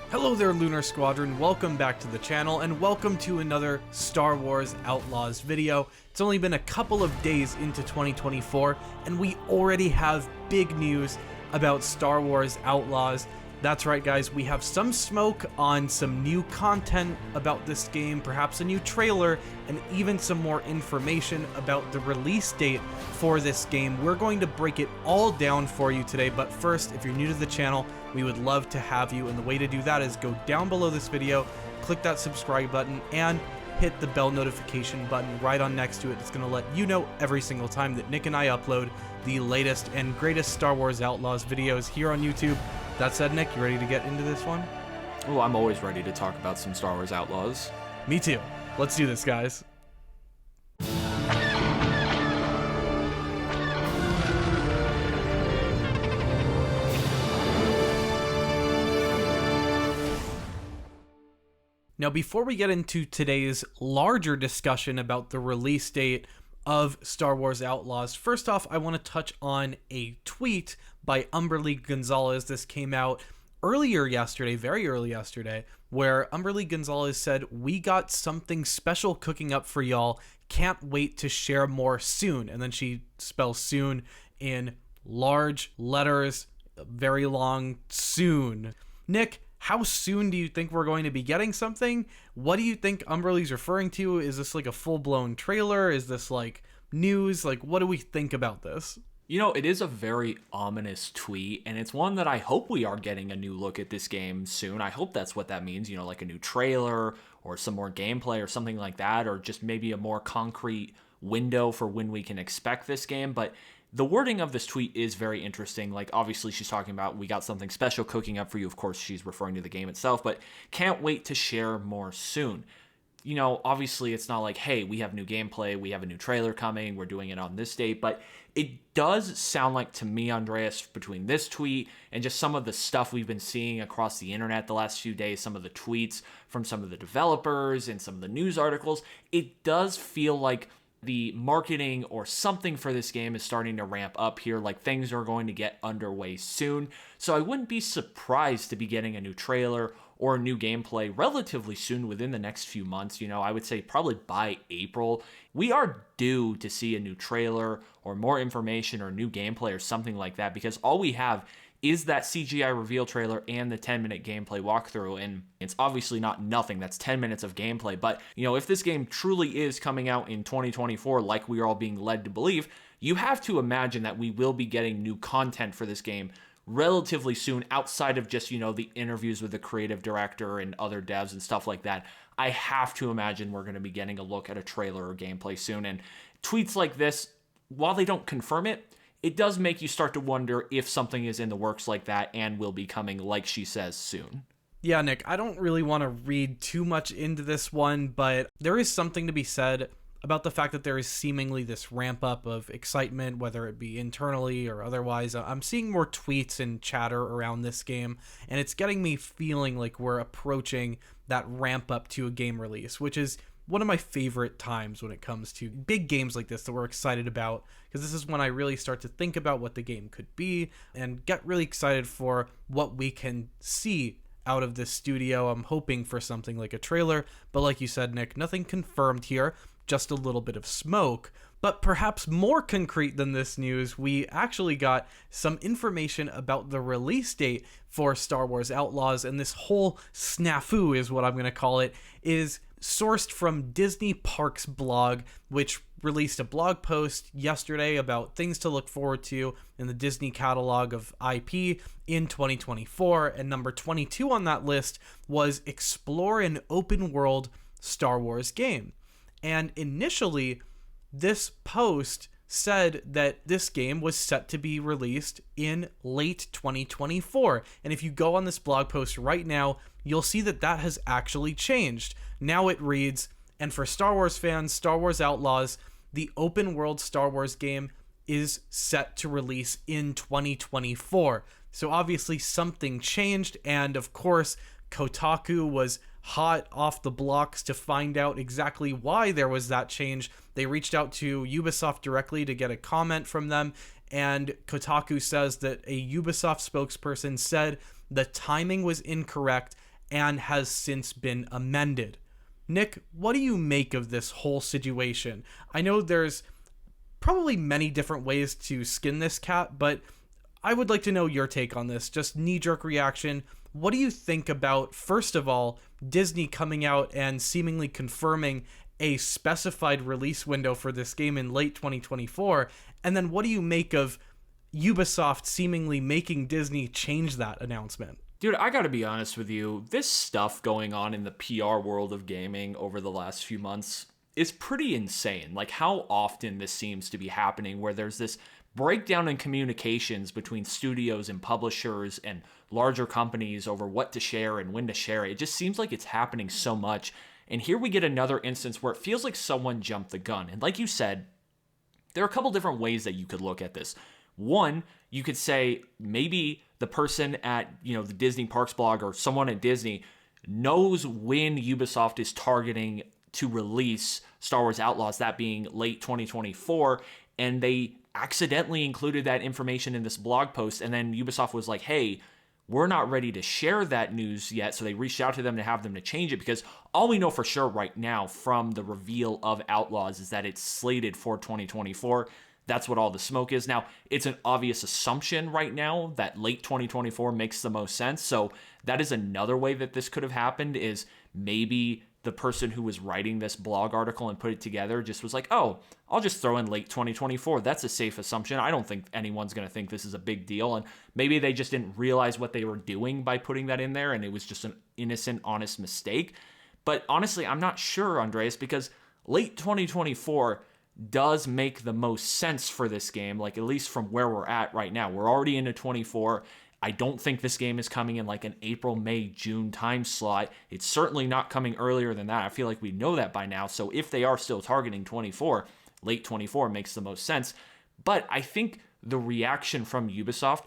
Hello there, Lunar Squadron, welcome back to the channel, and welcome to another Star Wars Outlaws video. It's only been a couple of days into 2024, and we already have big news about Star Wars Outlaws. That's right, guys, we have some smoke on some new content about this game, perhaps a new trailer, and even some more information about the release date for this game. We're going to break it all down for you today, but first, if you're new to the channel, we would love to have you, and the way to do that is go down below this video, click that subscribe button, and hit the bell notification button right on next to it. It's going to let you know every single time that Nick and I upload the latest and greatest Star Wars Outlaws videos here on YouTube. That said, Nick, you ready to get into this one? Oh, I'm always ready to talk about some Star Wars Outlaws. Me too. Let's do this, guys. Now, before we get into today's larger discussion about the release date of Star Wars Outlaws, first off, I want to touch on a tweet by Humberly Gonzalez. This came out earlier yesterday, very early yesterday, where Humberly Gonzalez said, "We got something special cooking up for y'all. Can't wait to share more soon." And then she spells soon in large letters, very long, soon. Nick, how soon do you think we're going to be getting something? What do you think Humberly's referring to? Is this like a full-blown trailer? Is this like news? Like, what do we think about this? You know, it is a very ominous tweet, and it's one that I hope we are getting a new look at this game soon. I hope that's what that means, you know, like a new trailer or some more gameplay or something like that, or just maybe a more concrete window for when we can expect this game. But the wording of this tweet is very interesting. Like, obviously, she's talking about, we got something special cooking up for you. Of course, she's referring to the game itself, but can't wait to share more soon. You know, obviously, it's not like, hey, we have new gameplay, we have a new trailer coming, we're doing it on this date, but it does sound like to me, Andreas, between this tweet and just some of the stuff we've been seeing across the internet the last few days, some of the tweets from some of the developers and some of the news articles, it does feel like the marketing or something for this game is starting to ramp up here, like things are going to get underway soon. So I wouldn't be surprised to be getting a new trailer or a new gameplay relatively soon within the next few months. You know, I would say probably by April. We are due to see a new trailer or more information or new gameplay or something like that, because all we have is that CGI reveal trailer and the 10-minute gameplay walkthrough, and it's obviously not nothing. That's 10 minutes of gameplay, but, you know, if this game truly is coming out in 2024 like we are all being led to believe, you have to imagine that we will be getting new content for this game relatively soon, outside of just, you know, the interviews with the creative director and other devs and stuff like that. I have to imagine we're going to be getting a look at a trailer or gameplay soon, and tweets like this, while they don't confirm it, it does make you start to wonder if something is in the works like that and will be coming, like she says, soon. Yeah, Nick, I don't really want to read too much into this one, but there is something to be said about the fact that there is seemingly this ramp up of excitement, whether it be internally or otherwise. I'm seeing more tweets and chatter around this game, and it's getting me feeling like we're approaching that ramp up to a game release, which is one of my favorite times when it comes to big games like this that we're excited about, because this is when I really start to think about what the game could be and get really excited for what we can see out of this studio. I'm hoping for something like a trailer, but like you said, Nick, nothing confirmed here, just a little bit of smoke. But perhaps more concrete than this news, we actually got some information about the release date for Star Wars Outlaws, and this whole snafu is what I'm going to call it, is sourced from Disney Parks blog, which released a blog post yesterday about things to look forward to in the Disney catalog of IP in 2024, and number 22 on that list was explore an open world Star Wars game. And initially, this post said that this game was set to be released in late 2024. And if you go on this blog post right now, you'll see that that has actually changed. Now it reads, and for Star Wars fans, Star Wars Outlaws, the open world Star Wars game is set to release in 2024. So obviously something changed, and of course, Kotaku was hot off the blocks to find out exactly why there was that change. They reached out to Ubisoft directly to get a comment from them, and Kotaku says that a Ubisoft spokesperson said the timing was incorrect and has since been amended. Nick, what do you make of this whole situation? I know there's probably many different ways to skin this cat, but I would like to know your take on this. Just knee-jerk reaction. What do you think about, first of all, Disney coming out and seemingly confirming a specified release window for this game in late 2024? And then what do you make of Ubisoft seemingly making Disney change that announcement? Dude, I gotta be honest with you. This stuff going on in the PR world of gaming over the last few months is pretty insane. Like how often this seems to be happening, where there's this breakdown in communications between studios and publishers and larger companies over what to share and when to share it. It just seems like it's happening so much. And here we get another instance where it feels like someone jumped the gun. And like you said, there are a couple different ways that you could look at this. One, you could say maybe the person at, the Disney Parks blog or someone at Disney knows when Ubisoft is targeting to release Star Wars Outlaws, that being late 2024, and they accidentally included that information in this blog post, and then Ubisoft was like, hey, we're not ready to share that news yet, so they reached out to them to have them to change it, because all we know for sure right now from the reveal of Outlaws is that it's slated for 2024. That's what all the smoke is. Now, it's an obvious assumption right now that late 2024 makes the most sense. So that is another way that this could have happened, is maybe the person who was writing this blog article and put it together just was like, oh, I'll just throw in late 2024. That's a safe assumption. I don't think anyone's going to think this is a big deal. And maybe they just didn't realize what they were doing by putting that in there, and it was just an innocent, honest mistake. But honestly, I'm not sure, Andreas, because late 2024 does make the most sense for this game, like at least from where we're at right now. We're already into 24. I don't think this game is coming in like an April, May, June time slot. It's certainly not coming earlier than that. I feel like we know that by now. So if they are still targeting 24, late 24 makes the most sense. But I think the reaction from Ubisoft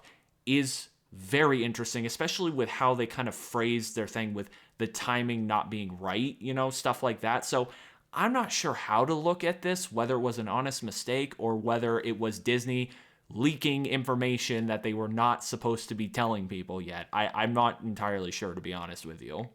is very interesting, especially with how they kind of phrased their thing with the timing not being right, stuff like that. So I'm not sure how to look at this, whether it was an honest mistake or whether it was Disney leaking information that they were not supposed to be telling people yet. I'm not entirely sure, to be honest with you.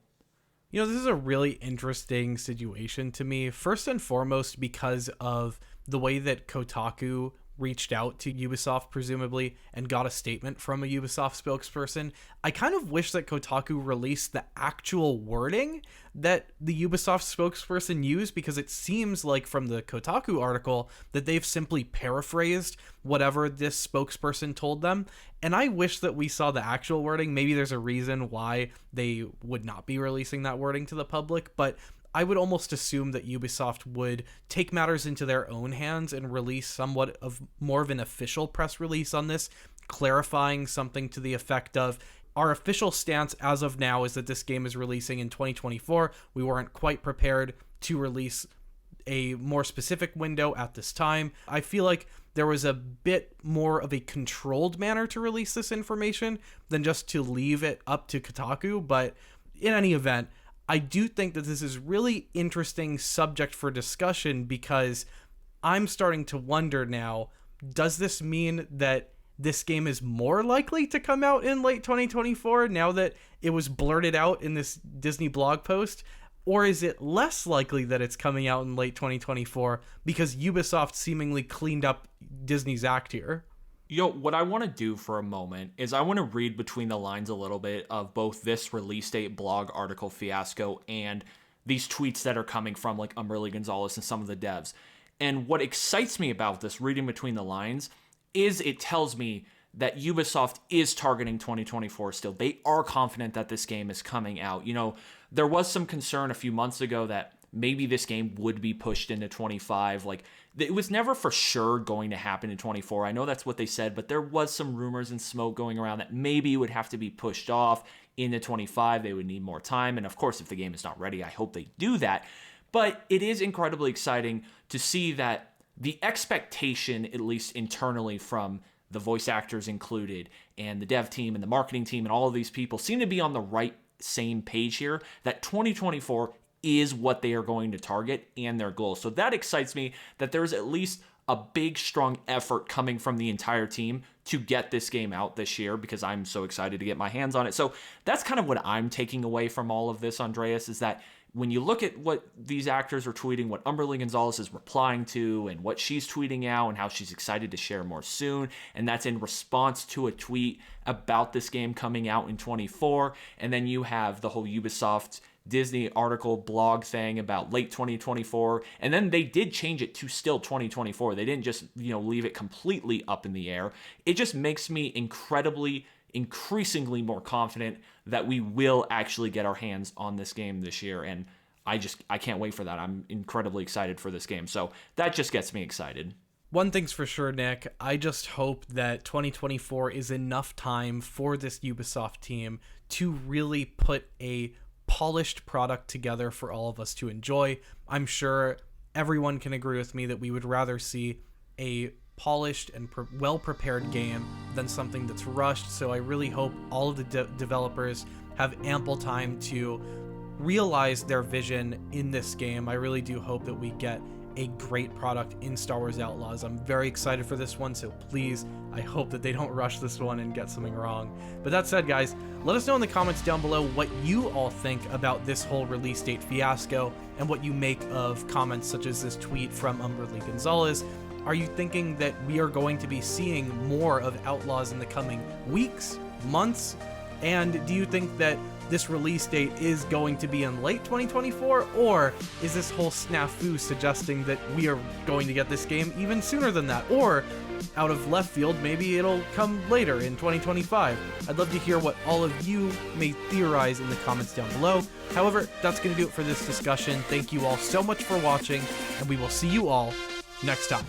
This is a really interesting situation to me, first and foremost because of the way that Kotaku reached out to Ubisoft, presumably, and got a statement from a Ubisoft spokesperson. I kind of wish that Kotaku released the actual wording that the Ubisoft spokesperson used, because it seems like from the Kotaku article that they've simply paraphrased whatever this spokesperson told them. And I wish that we saw the actual wording. Maybe there's a reason why they would not be releasing that wording to the public, but I would almost assume that Ubisoft would take matters into their own hands and release somewhat of more of an official press release on this, clarifying something to the effect of, our official stance as of now is that this game is releasing in 2024. We weren't quite prepared to release a more specific window at this time. I feel like there was a bit more of a controlled manner to release this information than just to leave it up to Kotaku, but in any event, I do think that this is really interesting subject for discussion, because I'm starting to wonder now, does this mean that this game is more likely to come out in late 2024 now that it was blurted out in this Disney blog post? Or is it less likely that it's coming out in late 2024 because Ubisoft seemingly cleaned up Disney's act here? What I want to do for a moment is I want to read between the lines a little bit of both this release date blog article fiasco and these tweets that are coming from like Humberly Gonzalez and some of the devs. And what excites me about this, reading between the lines, is it tells me that Ubisoft is targeting 2024 still. They are confident that this game is coming out. There was some concern a few months ago that maybe this game would be pushed into 25. Like, it was never for sure going to happen in 24. I know that's what they said, but there was some rumors and smoke going around that maybe it would have to be pushed off into 25. They would need more time. And of course, if the game is not ready, I hope they do that. But it is incredibly exciting to see that the expectation, at least internally from the voice actors included and the dev team and the marketing team and all of these people, seem to be on the right same page here, that 2024 is what they are going to target and their goals. So that excites me, that there's at least a big, strong effort coming from the entire team to get this game out this year, because I'm so excited to get my hands on it. So that's kind of what I'm taking away from all of this, Andreas, is that when you look at what these actors are tweeting, what Humberly Gonzalez is replying to, and what she's tweeting out, and how she's excited to share more soon, and that's in response to a tweet about this game coming out in 24, and then you have the whole Ubisoft Disney article blog thing about late 2024, and then they did change it to still 2024. They didn't just, leave it completely up in the air. It just makes me increasingly more confident that we will actually get our hands on this game this year, and I can't wait for that. I'm incredibly excited for this game, so that just gets me excited. One thing's for sure, Nick, I just hope that 2024 is enough time for this Ubisoft team to really put a polished product together for all of us to enjoy. I'm sure everyone can agree with me that we would rather see a polished and well-prepared game than something that's rushed. So I really hope all of the developers have ample time to realize their vision in this game. I really do hope that we get a great product in Star Wars Outlaws. I'm very excited for this one, so please, I hope that they don't rush this one and get something wrong. But that said, guys, let us know in the comments down below what you all think about this whole release date fiasco and what you make of comments such as this tweet from Humberly Gonzalez. Are you thinking that we are going to be seeing more of Outlaws in the coming weeks, months? And do you think that this release date is going to be in late 2024, or is this whole snafu suggesting that we are going to get this game even sooner than that? Or, out of left field, maybe it'll come later in 2025. I'd love to hear what all of you may theorize in the comments down below. However, that's going to do it for this discussion. Thank you all so much for watching, and we will see you all next time.